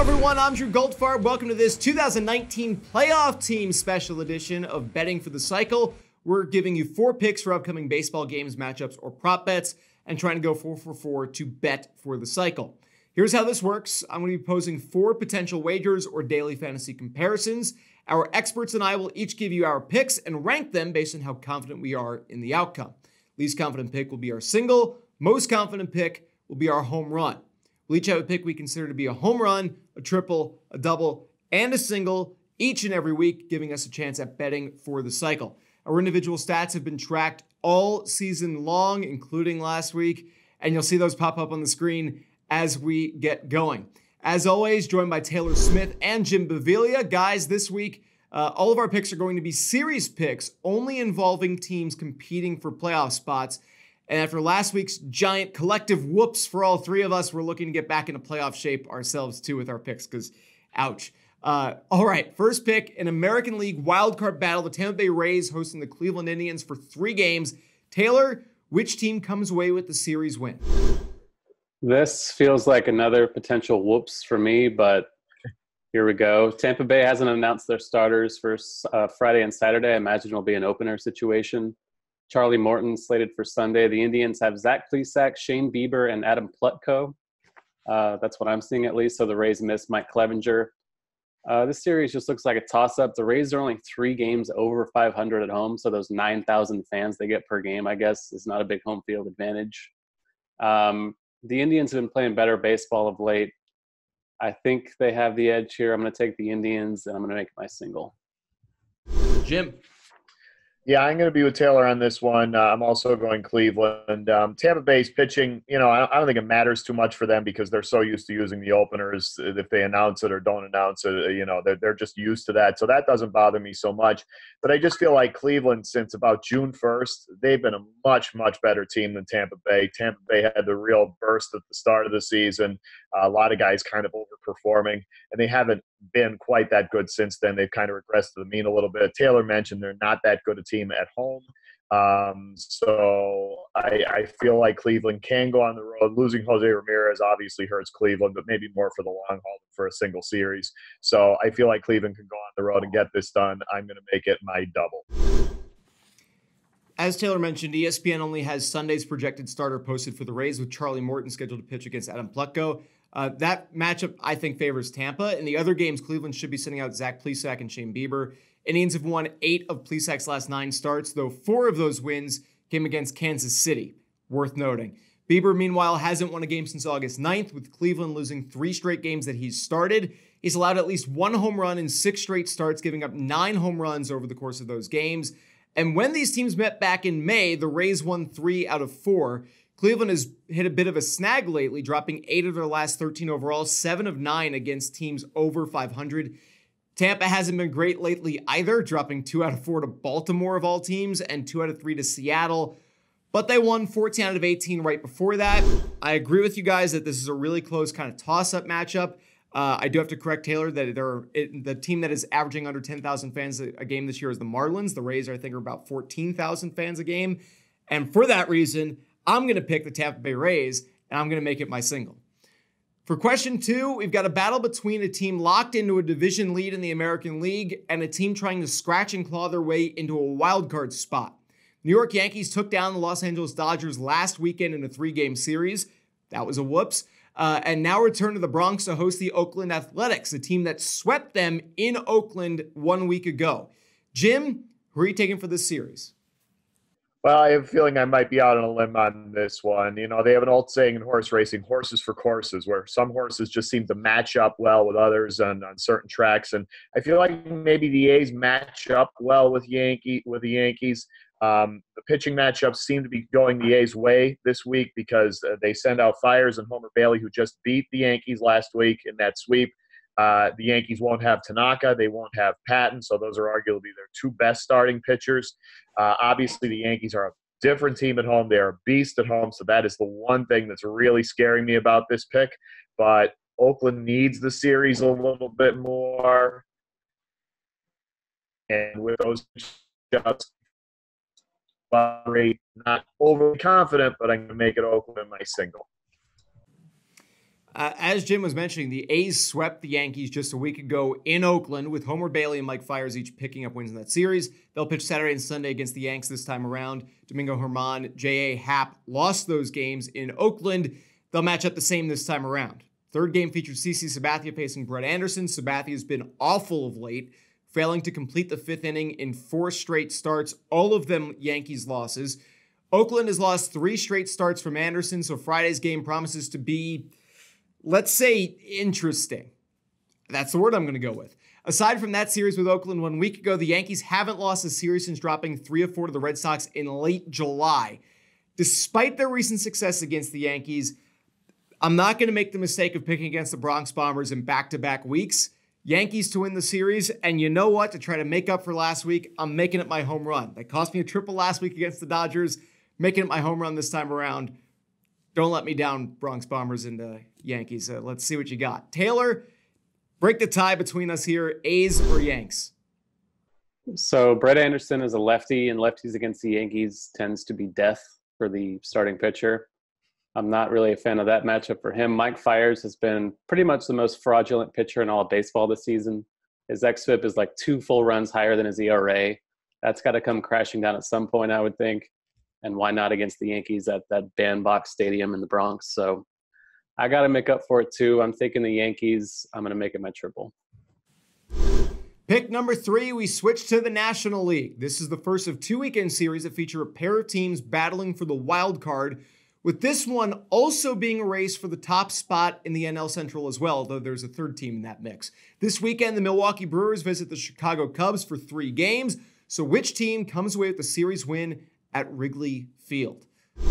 everyone, I'm Drew Goldfarb. Welcome to this 2019 Playoff Team Special Edition of Betting for the Cycle. We're giving you 4 picks for upcoming baseball games, matchups, or prop bets, and trying to go 4 for 4 to bet for the cycle. Here's how this works. I'm going to be posing 4 potential wagers or daily fantasy comparisons. Our experts and I will each give you our picks and rank them based on how confident we are in the outcome. Least confident pick will be our single. Most confident pick will be our home run. We'll each have a pick we consider to be a home run, a triple, a double, and a single each and every week, giving us a chance at betting for the cycle. Our individual stats have been tracked all season long, including last week, and you'll see those pop up on the screen as we get going. As always, joined by Taylor Smith and Jim Baviglia. Guys, this week, all of our picks are going to be series picks, only involving teams competing for playoff spots. And after last week's giant collective whoops for all 3 of us, we're looking to get back into playoff shape ourselves too with our picks, because ouch. All right, first pick, an American League wildcard battle, the Tampa Bay Rays hosting the Cleveland Indians for 3 games. Taylor, which team comes away with the series win? This feels like another potential whoops for me, but here we go. Tampa Bay hasn't announced their starters for Friday and Saturday. I imagine it'll be an opener situation. Charlie Morton slated for Sunday. The Indians have Zach Plesac, Shane Bieber, and Adam Plutko. That's what I'm seeing at least. So the Rays miss Mike Clevenger. This series just looks like a toss-up. The Rays are only 3 games over 500 at home, so those 9,000 fans they get per game, I guess, is not a big home field advantage. The Indians have been playing better baseball of late. I think they have the edge here. I'm going to take the Indians, and I'm going to make it my single. Jim. Yeah, I'm going to be with Taylor on this one. I'm also going Cleveland. Tampa Bay's pitching, I don't think it matters too much for them because they're so used to using the openers. If they announce it or don't announce it, they're just used to that. So that doesn't bother me so much. But I just feel like Cleveland, since about June 1st, they've been a much, much better team than Tampa Bay. Tampa Bay had the real burst at the start of the season. A lot of guys kind of overperforming, and they haven't been quite that good since then. They've kind of regressed to the mean a little bit. Taylor mentioned they're not that good a team at home. So I feel like Cleveland can go on the road. Losing Jose Ramirez obviously hurts Cleveland, but maybe more for the long haul than for a single series. So I feel like Cleveland can go on the road and get this done. I'm going to make it my double. As Taylor mentioned, ESPN only has Sunday's projected starter posted for the Rays, with Charlie Morton scheduled to pitch against Adam Plutko. That matchup, I think, favors Tampa. In the other games, Cleveland should be sending out Zach Plesac and Shane Bieber. Indians have won 8 of Plesac's last 9 starts, though 4 of those wins came against Kansas City. Worth noting. Bieber, meanwhile, hasn't won a game since August 9th, with Cleveland losing 3 straight games that he's started. He's allowed at least 1 home run in 6 straight starts, giving up 9 home runs over the course of those games. And when these teams met back in May, the Rays won 3 out of 4. Cleveland has hit a bit of a snag lately, dropping 8 of their last 13 overall, 7 of 9 against teams over 500. Tampa hasn't been great lately either, dropping 2 out of 4 to Baltimore of all teams and 2 out of 3 to Seattle. But they won 14 out of 18 right before that. I agree with you guys that this is a really close kind of toss-up matchup. I do have to correct Taylor that the team that is averaging under 10,000 fans a game this year is the Marlins. The Rays, I think, are about 14,000 fans a game. And for that reason, I'm going to pick the Tampa Bay Rays, and I'm going to make it my single. For question 2, we've got a battle between a team locked into a division lead in the American League and a team trying to scratch and claw their way into a wild card spot. New York Yankees took down the Los Angeles Dodgers last weekend in a 3-game series. That was a whoops. And now return to the Bronx to host the Oakland Athletics, a team that swept them in Oakland 1 week ago. Jim, who are you taking for this series? Well, I have a feeling I might be out on a limb on this one. They have an old saying in horse racing, horses for courses, where some horses just seem to match up well with others on certain tracks. And I feel like maybe the A's match up well with the Yankees. The pitching matchups seem to be going the A's way this week because they send out Fiers and Homer Bailey, who just beat the Yankees last week in that sweep. The Yankees won't have Tanaka. They won't have Patton, so those are arguably their 2 best starting pitchers. Obviously, the Yankees are a different team at home. They're a beast at home, so that is the one thing that's really scaring me about this pick. But Oakland needs the series a little bit more. And with those shots, not overly confident, but I'm going to make it Oakland my single. As Jim was mentioning, the A's swept the Yankees just a week ago in Oakland with Homer Bailey and Mike Fiers each picking up wins in that series. They'll pitch Saturday and Sunday against the Yanks this time around. Domingo Germán, J.A. Happ lost those games in Oakland. They'll match up the same this time around. Third game featured CC Sabathia facing Brett Anderson. Sabathia has been awful of late, failing to complete the fifth inning in 4 straight starts, all of them Yankees losses. Oakland has lost 3 straight starts from Anderson, so Friday's game promises to be, let's say, interesting. That's the word I'm going to go with. Aside from that series with Oakland 1 week ago, the Yankees haven't lost a series since dropping 3 of 4 to the Red Sox in late July. Despite their recent success against the Yankees, I'm not going to make the mistake of picking against the Bronx Bombers in back-to-back weeks. Yankees to win the series, and you know what? To try to make up for last week, I'm making it my home run. That cost me a triple last week against the Dodgers. Making it my home run this time around. Don't let me down, Bronx Bombers and Yankees. Let's see what you got. Taylor, break the tie between us here. A's or Yanks? So Brett Anderson is a lefty, and lefties against the Yankees tends to be death for the starting pitcher. I'm not really a fan of that matchup for him. Mike Fiers has been pretty much the most fraudulent pitcher in all of baseball this season. His xFIP is like 2 full runs higher than his ERA. That's got to come crashing down at some point, I would think. And why not against the Yankees at that bandbox stadium in the Bronx? So I got to make up for it too. I'm taking the Yankees. I'm going to make it my triple. Pick number 3, we switch to the National League. This is the first of 2 weekend series that feature a pair of teams battling for the wild card, with this one also being a race for the top spot in the NL Central as well, though there's a third team in that mix. This weekend, the Milwaukee Brewers visit the Chicago Cubs for 3 games. So which team comes away with the series win at Wrigley Field?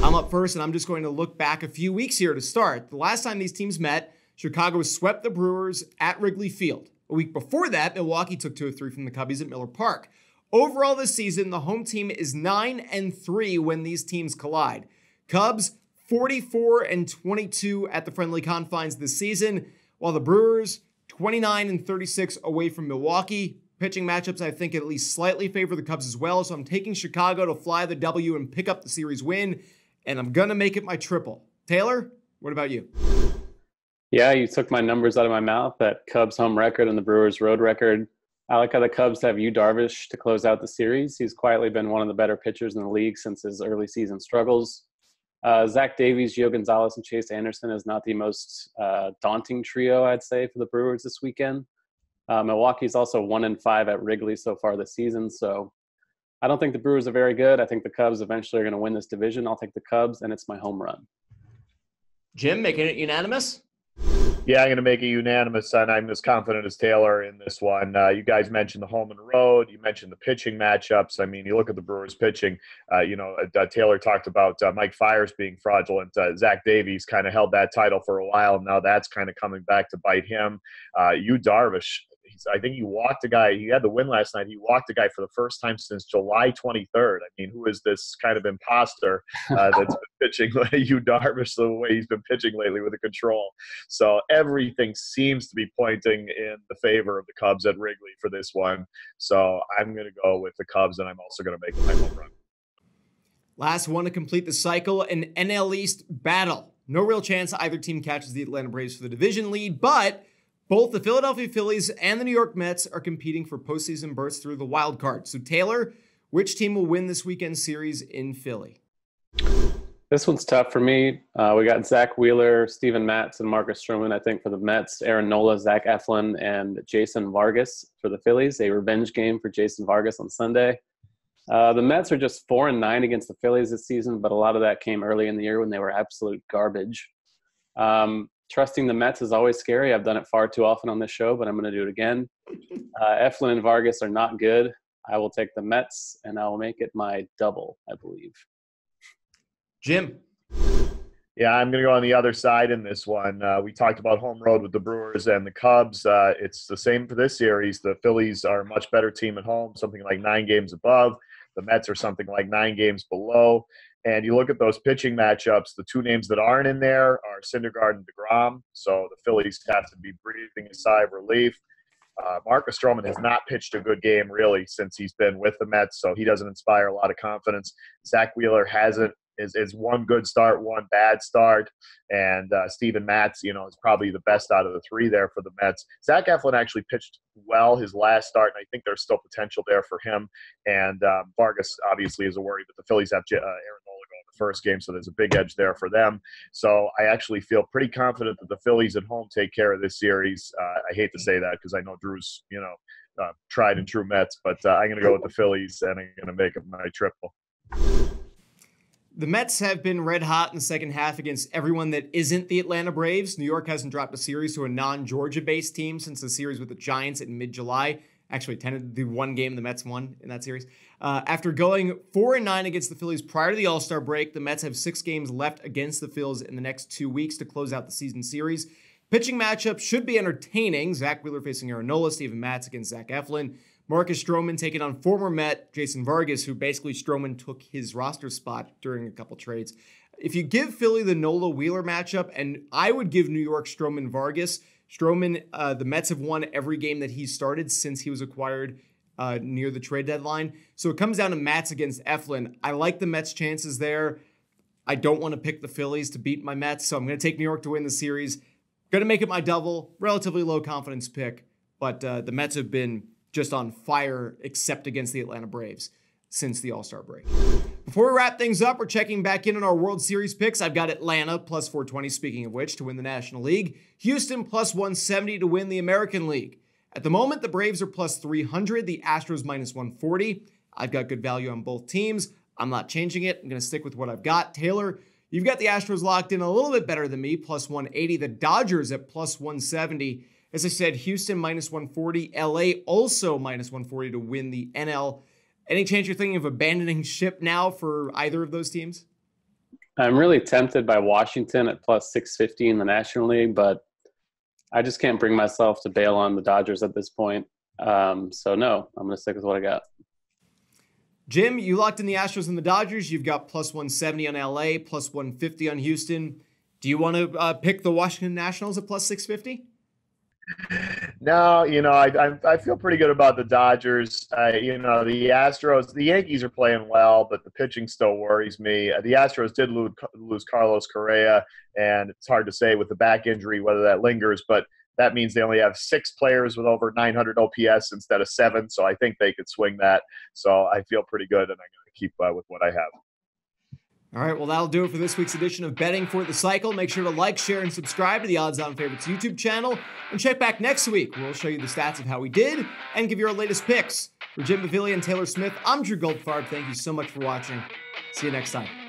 I'm up first, and I'm just going to look back a few weeks here to start. The last time these teams met, Chicago swept the Brewers at Wrigley Field. A week before that, Milwaukee took 2 of 3 from the Cubbies at Miller Park. Overall this season, the home team is 9-3 when these teams collide. Cubs 44-22 at the friendly confines this season, while the Brewers 29-36 away from Milwaukee. Pitching matchups, I think, at least slightly favor the Cubs as well, so I'm taking Chicago to fly the W and pick up the series win, and I'm going to make it my triple. Taylor, what about you? Yeah, you took my numbers out of my mouth, that Cubs home record and the Brewers road record. I like how the Cubs have Yu Darvish to close out the series. He's quietly been one of the better pitchers in the league since his early season struggles. Zach Davies, Gio Gonzalez, and Chase Anderson is not the most daunting trio, I'd say, for the Brewers this weekend. Milwaukee's also 1-5 at Wrigley so far this season, so I don't think the Brewers are very good. I think the Cubs eventually are going to win this division. I'll take the Cubs, and it's my home run. Jim, making it unanimous? Yeah, I'm going to make it unanimous, and I'm as confident as Taylor in this one. You guys mentioned the home and road. You mentioned the pitching matchups. I mean, you look at the Brewers pitching. Taylor talked about Mike Fiers being fraudulent. Zach Davies kind of held that title for a while, and now that's kind of coming back to bite him. Yu Darvish, I think he walked a guy. He had the win last night. He walked a guy for the first time since July 23rd. I mean, who is this kind of imposter that's been pitching Yu Darvish the way he's been pitching lately with the control? So everything seems to be pointing in the favor of the Cubs at Wrigley for this one. So I'm going to go with the Cubs, and I'm also going to make it my home run. Last one to complete the cycle, an NL East battle. No real chance either team catches the Atlanta Braves for the division lead, but both the Philadelphia Phillies and the New York Mets are competing for postseason berths through the wild card. So, Taylor, which team will win this weekend series in Philly? This one's tough for me. We got Zach Wheeler, Steven Matz, and Marcus Stroman, I think, for the Mets. Aaron Nola, Zach Eflin, and Jason Vargas for the Phillies. A revenge game for Jason Vargas on Sunday. The Mets are just 4-9 against the Phillies this season, but a lot of that came early in the year when they were absolute garbage. Trusting the Mets is always scary. I've done it far too often on this show, but I'm going to do it again. Eflin and Vargas are not good. I will take the Mets, and I will make it my double, I believe. Jim. Yeah, I'm going to go on the other side in this one. We talked about home road with the Brewers and the Cubs. It's the same for this series. The Phillies are a much better team at home, something like 9 games above. The Mets are something like 9 games below. And you look at those pitching matchups, the 2 names that aren't in there are Syndergaard and DeGrom. So the Phillies have to be breathing a sigh of relief. Marcus Stroman has not pitched a good game, really, since he's been with the Mets, so he doesn't inspire a lot of confidence. Zach Wheeler hasn't is one good start, one bad start. And Steven Matz, is probably the best out of the three there for the Mets. Zach Eflin actually pitched well his last start, and I think there's still potential there for him. And Vargas obviously is a worry, but the Phillies have Aaron Nola going the first game, so there's a big edge there for them. So I actually feel pretty confident that the Phillies at home take care of this series. I hate to say that because I know Drew's, tried and true Mets, but I'm going to go with the Phillies, and I'm going to make it my triple. The Mets have been red hot in the second half against everyone that isn't the Atlanta Braves. New York hasn't dropped a series to a non-Georgia-based team since the series with the Giants in mid-July. Actually, the one game the Mets won in that series. After going 4-9 against the Phillies prior to the All-Star break, the Mets have 6 games left against the Phillies in the next 2 weeks to close out the season series. Pitching matchup should be entertaining. Zach Wheeler facing Aaron Nola, Steven Matz against Zach Eflin. Marcus Stroman taking on former Met Jason Vargas, who basically Stroman took his roster spot during a couple trades. If you give Philly the Nola-Wheeler matchup, and I would give New York Stroman Vargas, Stroman, the Mets have won every game that he started since he was acquired near the trade deadline. So it comes down to Matz against Eflin. I like the Mets' chances there. I don't want to pick the Phillies to beat my Mets, so I'm going to take New York to win the series. Going to make it my double, relatively low confidence pick, but the Mets have been just on fire except against the Atlanta Braves since the All-Star break. Before we wrap things up, we're checking back in on our World Series picks. I've got Atlanta plus 420, speaking of which, to win the National League. Houston plus 170 to win the American League. At the moment, the Braves are plus 300, the Astros minus 140. I've got good value on both teams. I'm not changing it. I'm going to stick with what I've got. Taylor, you've got the Astros locked in a little bit better than me, plus 180. The Dodgers at plus 170. As I said, Houston minus 140. LA also minus 140 to win the NL. Any chance you're thinking of abandoning ship now for either of those teams? I'm really tempted by Washington at plus 650 in the National League, but I just can't bring myself to bail on the Dodgers at this point. So no, I'm going to stick with what I got. Jim, you locked in the Astros and the Dodgers. You've got plus 170 on LA, plus 150 on Houston. Do you want to pick the Washington Nationals at plus 650? No, I feel pretty good about the Dodgers. The Astros, the Yankees are playing well, but the pitching still worries me. The Astros did lose Carlos Correa, and it's hard to say with the back injury whether that lingers, but that means they only have 6 players with over 900 OPS instead of 7, so I think they could swing that. So I feel pretty good, and I'm going to keep with what I have. All right, well, that'll do it for this week's edition of Betting for the Cycle. Make sure to like, share, and subscribe to the Odds On Favorites YouTube channel. And check back next week, where we'll show you the stats of how we did and give you our latest picks. For Jim Bavili and Taylor Smith, I'm Drew Goldfarb. Thank you so much for watching. See you next time.